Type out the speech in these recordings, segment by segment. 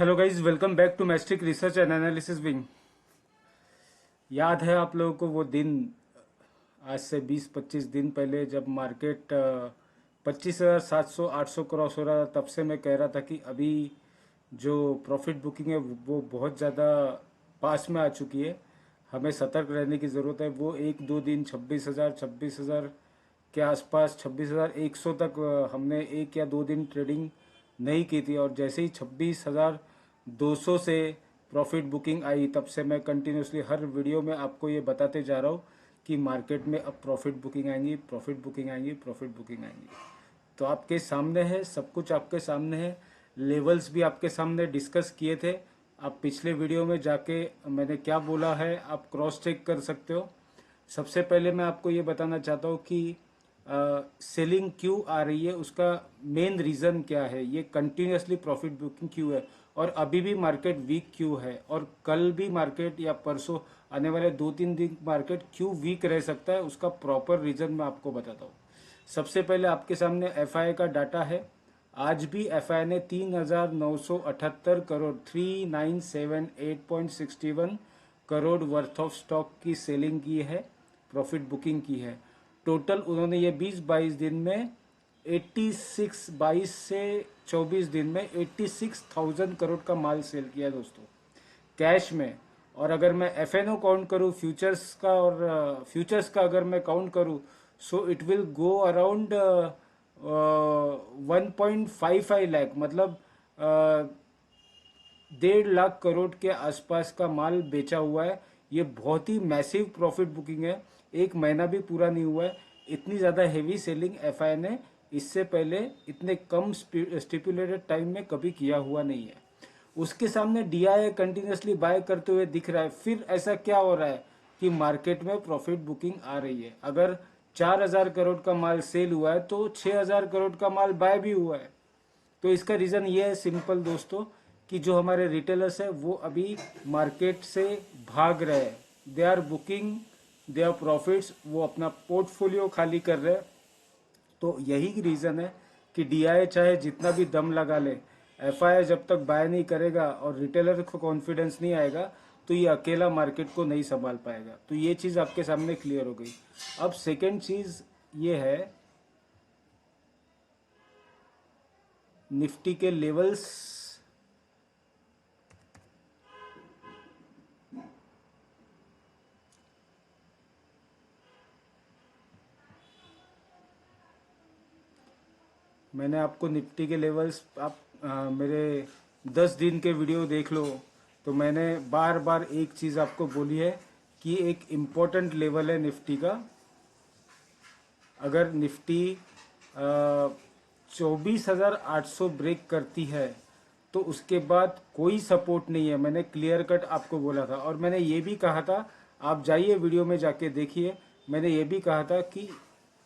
Hello guys, welcome back to Maestric research and analysis wing. याद है आप लोगों को वो दिन, आज से 20-25 दिन पहले जब मार्केट 25,700 800 क्रॉस हो रहा था, तब से मैं कह रहा था कि अभी जो प्रॉफिट बुकिंग है वो बहुत ज़्यादा पास में आ चुकी है। हमें सतर्क रहने की ज़रूरत है। वो एक दो दिन 26,000 के आसपास, 26,100 तक हमने एक या दो दिन ट्रेडिंग नहीं की थी, और जैसे ही 26,200 से प्रॉफिट बुकिंग आई, तब से मैं कंटिन्यूसली हर वीडियो में आपको ये बताते जा रहा हूँ कि मार्केट में अब प्रॉफिट बुकिंग आएंगी, प्रॉफिट बुकिंग आएंगी, प्रॉफिट बुकिंग आएंगी। तो आपके सामने है, सब कुछ आपके सामने है। लेवल्स भी आपके सामने डिस्कस किए थे। आप पिछले वीडियो में जाके मैंने क्या बोला है आप क्रॉस चेक कर सकते हो। सबसे पहले मैं आपको ये बताना चाहता हूँ कि सेलिंग क्यों आ रही है, उसका मेन रीज़न क्या है, ये कंटिन्यूसली प्रॉफिट बुकिंग क्यों है, और अभी भी मार्केट वीक क्यों है, और कल भी मार्केट या परसों आने वाले 2-3 दिन मार्केट क्यों वीक रह सकता है, उसका प्रॉपर रीज़न मैं आपको बताता हूँ। सबसे पहले आपके सामने एफआई का डाटा है। आज भी एफआई ने 3,978 crore 3,978.61 crore worth of stock की सेलिंग की है, प्रॉफिट बुकिंग की है। टोटल उन्होंने ये 20-22 दिन में 86, 22 से 24 दिन में 86,000 करोड़ का माल सेल किया दोस्तों, कैश में। और अगर मैं एफएनओ काउंट करूँ फ्यूचर्स का, और फ्यूचर्स का अगर मैं काउंट करूँ, so it will go around 1.55 lakh, मतलब 1.5 लाख करोड़ के आसपास का माल बेचा हुआ है। ये बहुत ही मैसिव प्रॉफिट बुकिंग है। एक महीना भी पूरा नहीं हुआ है, इतनी ज़्यादा हेवी सेलिंग एफआई ने इससे पहले इतने कम स्टिपुलेटेड टाइम में कभी किया हुआ नहीं है। उसके सामने डीआई कंटिन्यूसली बाय करते हुए दिख रहा है। फिर ऐसा क्या हो रहा है कि मार्केट में प्रॉफिट बुकिंग आ रही है। अगर 4,000 करोड़ का माल सेल हुआ है तो 6,000 करोड़ का माल बाय भी हुआ है। तो इसका रीज़न ये है सिंपल दोस्तों, कि जो हमारे रिटेलर्स है वो अभी मार्केट से भाग रहे हैं। They are booking their profits, वो अपना पोर्टफोलियो खाली कर रहे हैं। तो यही रीज़न है कि डीआई चाहे जितना भी दम लगा ले, एफआई जब तक बाय नहीं करेगा और रिटेलर को कॉन्फिडेंस नहीं आएगा, तो ये अकेला मार्केट को नहीं संभाल पाएगा। तो ये चीज़ आपके सामने क्लियर हो गई। अब सेकेंड चीज़ ये है, निफ्टी के लेवल्स। मैंने आपको निफ्टी के लेवल्स, आप मेरे 10 दिन के वीडियो देख लो, तो मैंने बार बार एक चीज़ आपको बोली है कि एक इम्पोर्टेंट लेवल है निफ्टी का। अगर निफ्टी 24,800 ब्रेक करती है तो उसके बाद कोई सपोर्ट नहीं है। मैंने क्लियर कट आपको बोला था, और मैंने ये भी कहा था, आप जाइए वीडियो में जाके देखिए, मैंने ये भी कहा था कि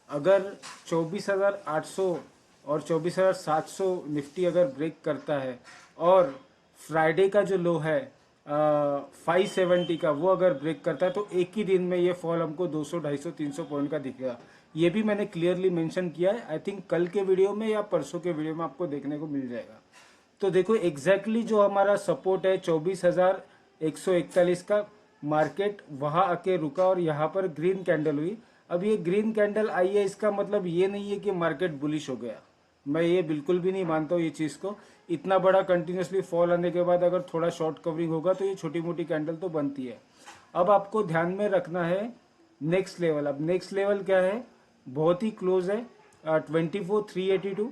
अगर 24,800 और 24,700 निफ्टी अगर ब्रेक करता है, और फ्राइडे का जो लो है 570 का, वो अगर ब्रेक करता है, तो एक ही दिन में ये फॉल हमको 200, 250, 300 पॉइंट का दिखेगा। ये भी मैंने क्लियरली मेंशन किया है। आई थिंक कल के वीडियो में या परसों के वीडियो में आपको देखने को मिल जाएगा। तो देखो एग्जैक्टली जो हमारा सपोर्ट है 24,141 का, मार्केट वहां आके रुका और यहाँ पर ग्रीन कैंडल हुई। अब ये ग्रीन कैंडल आई है, इसका मतलब ये नहीं है कि मार्केट बुलिश हो गया। मैं ये बिल्कुल भी नहीं मानता हूँ ये चीज़ को। इतना बड़ा कंटिन्यूसली फॉल आने के बाद अगर थोड़ा शॉर्ट कवरिंग होगा तो ये छोटी मोटी कैंडल तो बनती है। अब आपको ध्यान में रखना है नेक्स्ट लेवल। अब नेक्स्ट लेवल क्या है, बहुत ही क्लोज है, 24,382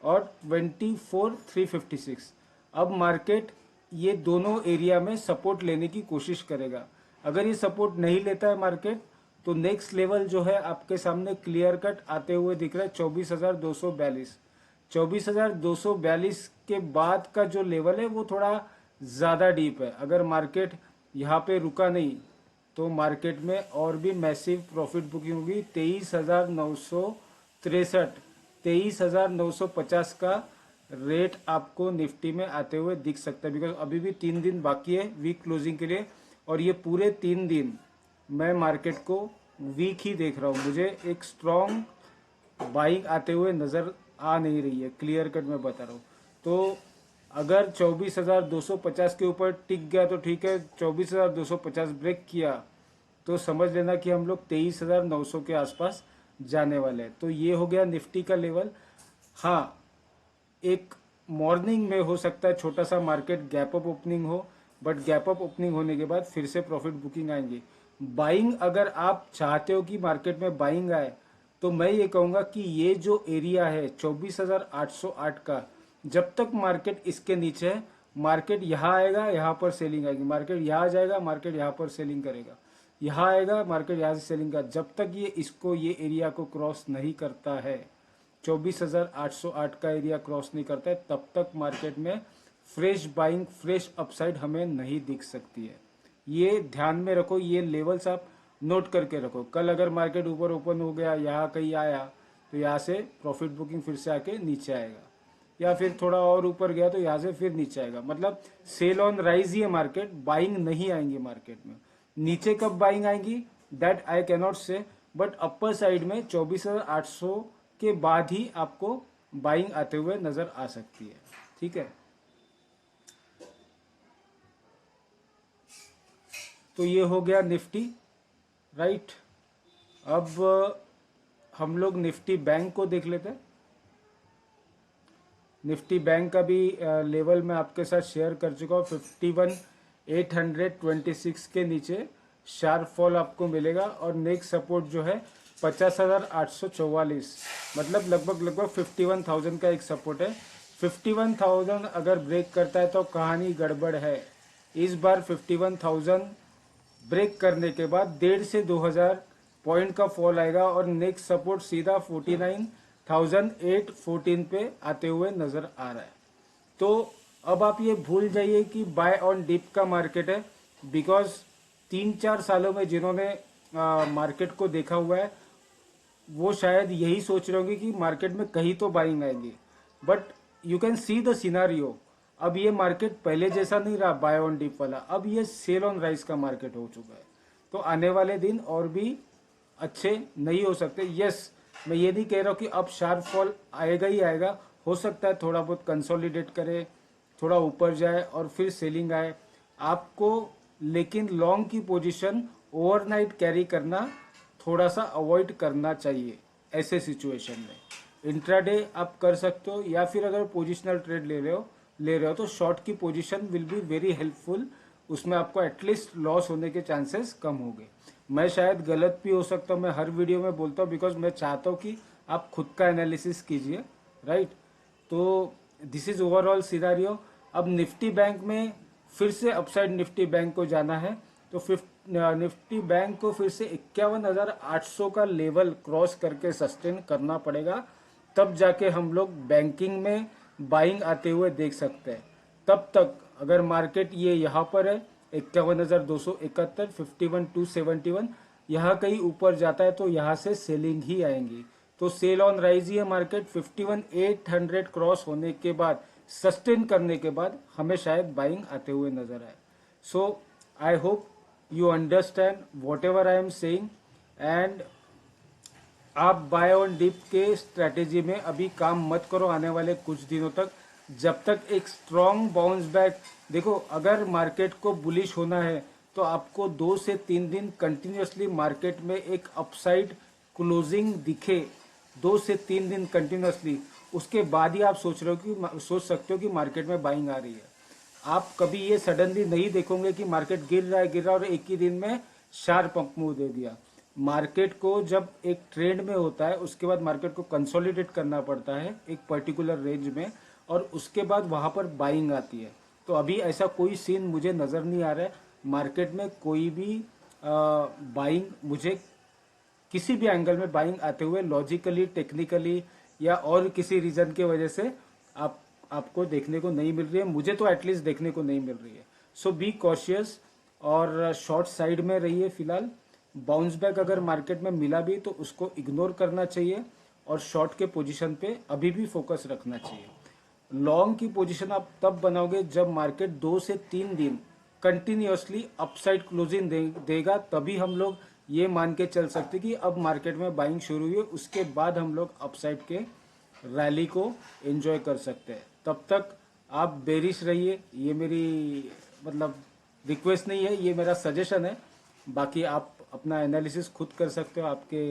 और 24,356। अब मार्केट ये दोनों एरिया में सपोर्ट लेने की कोशिश करेगा। अगर ये सपोर्ट नहीं लेता है मार्केट, तो नेक्स्ट लेवल जो है आपके सामने क्लियर कट आते हुए दिख रहा है 24,242। 24,242 के बाद का जो लेवल है वो थोड़ा ज़्यादा डीप है। अगर मार्केट यहाँ पे रुका नहीं तो मार्केट में और भी मैसिव प्रॉफिट बुकिंग होगी। 23,963, 23,950 का रेट आपको निफ्टी में आते हुए दिख सकता है, बिकॉज अभी भी 3 दिन बाकी है वीक क्लोजिंग के लिए, और ये पूरे 3 दिन मैं मार्केट को वीक ही देख रहा हूँ। मुझे एक स्ट्रॉन्ग बाइंग आते हुए नज़र आ नहीं रही है, क्लियर कट मैं बता रहा हूँ। तो अगर 24,250 के ऊपर टिक गया तो ठीक है, 24,250 ब्रेक किया तो समझ लेना कि हम लोग 23,900 के आसपास जाने वाले हैं। तो ये हो गया निफ्टी का लेवल। हाँ, एक मॉर्निंग में हो सकता है छोटा सा मार्केट गैप अप ओपनिंग हो, बट गैप अप ओपनिंग होने के बाद फिर से प्रॉफिट बुकिंग आएंगी। बाइंग अगर आप चाहते हो कि मार्केट में बाइंग आए, तो मैं ये कहूंगा कि ये जो एरिया है 24,808 का, जब तक मार्केट इसके नीचे है, मार्केट यहाँ आएगा, यहाँ पर सेलिंग आएगी, मार्केट यहाँ जाएगा, मार्केट यहाँ पर सेलिंग करेगा, यहाँ आएगा, मार्केट यहाँ से सेलिंग का, जब तक ये इसको ये एरिया को क्रॉस नहीं करता है, 24,808 का एरिया क्रॉस नहीं करता है, तब तक मार्केट में फ्रेश बाइंग, फ्रेश अपसाइड हमें नहीं दिख सकती है। ये ध्यान में रखो, ये लेवल्स आप नोट करके रखो। कल अगर मार्केट ऊपर ओपन हो गया, यहाँ कहीं आया, तो यहाँ से प्रॉफिट बुकिंग फिर से आके नीचे आएगा, या फिर थोड़ा और ऊपर गया तो यहाँ से फिर नीचे आएगा। मतलब सेल ऑन राइज ही है मार्केट, बाइंग नहीं आएंगी मार्केट में। नीचे कब बाइंग आएंगी that I cannot say, but upper side में 24,800 के बाद ही आपको बाइंग आते हुए नजर आ सकती है। ठीक है, तो ये हो गया निफ्टी, राइट। अब हम लोग निफ्टी बैंक को देख लेते हैं। निफ्टी बैंक का भी लेवल मैं आपके साथ शेयर कर चुका हूँ। 51,826 के नीचे शार्प फॉल आपको मिलेगा, और नेक्स्ट सपोर्ट जो है 50,844, मतलब लगभग 51,000 का एक सपोर्ट है। 51,000 अगर ब्रेक करता है तो कहानी गड़बड़ है। इस बार 51,000 ब्रेक करने के बाद 1,500 से 2,000 पॉइंट का फॉल आएगा, और नेक्स्ट सपोर्ट सीधा 49,814 पे आते हुए नजर आ रहा है। तो अब आप ये भूल जाइए कि बाय ऑन डिप का मार्केट है, बिकॉज 3-4 सालों में जिन्होंने मार्केट को देखा हुआ है वो शायद यही सोच रहे होंगे कि मार्केट में कहीं तो बाइंग आएंगी, but you can see the scenario. अब ये मार्केट पहले जैसा नहीं रहा बाय ऑन डिप वाला, अब ये सेल ऑन राइज का मार्केट हो चुका है। तो आने वाले दिन और भी अच्छे नहीं हो सकते। यस, मैं ये नहीं कह रहा हूँ कि अब शार्प फॉल आएगा ही आएगा, हो सकता है थोड़ा बहुत कंसोलिडेट करे, थोड़ा ऊपर जाए और फिर सेलिंग आए आपको, लेकिन लॉन्ग की पोजीशन ओवरनाइट कैरी करना थोड़ा सा अवॉइड करना चाहिए ऐसे सिचुएशन में। इंट्राडे आप कर सकते हो, या फिर अगर पोजिशनल ट्रेड ले रहे हो तो शॉर्ट की position will be very helpful. उसमें आपको एटलीस्ट लॉस होने के चांसेस कम होंगे। मैं शायद गलत भी हो सकता हूँ, मैं हर वीडियो में बोलता हूँ, बिकॉज मैं चाहता हूँ कि आप खुद का एनालिसिस कीजिए, राइट। तो दिस इज ओवरऑल सिनारियो। अब निफ्टी बैंक में फिर से अपसाइड निफ्टी बैंक को जाना है, तो निफ्टी बैंक को फिर से 51,800 का लेवल क्रॉस करके सस्टेन करना पड़ेगा, तब जाके हम लोग बैंकिंग में बाइंग आते हुए देख सकते हैं। तब तक अगर मार्केट ये यहाँ पर है 51,271, 51,271, यहाँ कहीं ऊपर जाता है तो यहाँ से सेलिंग ही आएंगी। तो सेल ऑन राइज ही है मार्केट। 51,800 क्रॉस होने के बाद, सस्टेन करने के बाद हमें शायद बाइंग आते हुए नजर आए। So I hope you understand whatever I am saying, and आप बाय ऑन डिप के स्ट्रेटेजी में अभी काम मत करो आने वाले कुछ दिनों तक, जब तक एक स्ट्रॉन्ग बाउंस बैक। देखो, अगर मार्केट को बुलिश होना है तो आपको 2 से 3 दिन कंटिन्यूसली मार्केट में एक अपसाइड क्लोजिंग दिखे, 2 से 3 दिन कंटिन्यूसली, उसके बाद ही आप सोच सकते हो कि मार्केट में बाइंग आ रही है। आप कभी ये सडनली नहीं देखोगे कि मार्केट गिर रहा है और एक ही दिन में शार्प अप मूव दे दिया। मार्केट को जब एक ट्रेंड में होता है उसके बाद मार्केट को कंसोलिडेट करना पड़ता है एक पर्टिकुलर रेंज में, और उसके बाद वहां पर बाइंग आती है। तो अभी ऐसा कोई सीन मुझे नजर नहीं आ रहा है मार्केट में, कोई भी बाइंग मुझे किसी भी एंगल में बाइंग आते हुए लॉजिकली, टेक्निकली या और किसी रीजन की वजह से आपको देखने को नहीं मिल रही है। मुझे तो एटलीस्ट देखने को नहीं मिल रही है। सो बी कॉशियस और शॉर्ट साइड में रहिए फिलहाल। बाउंस बैक अगर मार्केट में मिला भी तो उसको इग्नोर करना चाहिए, और शॉर्ट के पोजीशन पे अभी भी फोकस रखना चाहिए। लॉन्ग की पोजीशन आप तब बनाओगे जब मार्केट 2 से 3 दिन कंटिन्यूअसली अपसाइड क्लोजिंग देगा, तभी हम लोग ये मान के चल सकते कि अब मार्केट में बाइंग शुरू हुई है। उसके बाद हम लोग अपसाइड के रैली को एंजॉय कर सकते हैं। तब तक आप बेरिश रहिए, ये मेरी मतलब रिक्वेस्ट नहीं है, ये मेरा सजेशन है। बाकी आप अपना एनालिसिस खुद कर सकते हो, आपके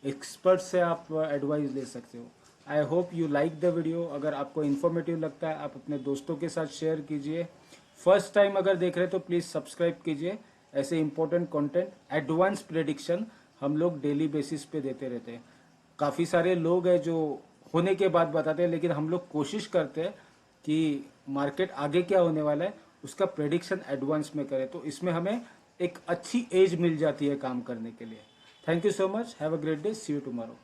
एक्सपर्ट से आप एडवाइस ले सकते हो। I hope you like the video. अगर आपको इन्फॉर्मेटिव लगता है आप अपने दोस्तों के साथ शेयर कीजिए। फर्स्ट टाइम अगर देख रहे हैं तो प्लीज़ सब्सक्राइब कीजिए। ऐसे इंपॉर्टेंट कंटेंट, एडवांस प्रेडिक्शन हम लोग डेली बेसिस पे देते रहते हैं। काफ़ी सारे लोग हैं जो होने के बाद बताते हैं, लेकिन हम लोग कोशिश करते हैं कि मार्केट आगे क्या होने वाला है उसका प्रेडिक्शन एडवांस में करें, तो इसमें हमें एक अच्छी एज मिल जाती है काम करने के लिए। Thank you so much, have a great day, see you tomorrow.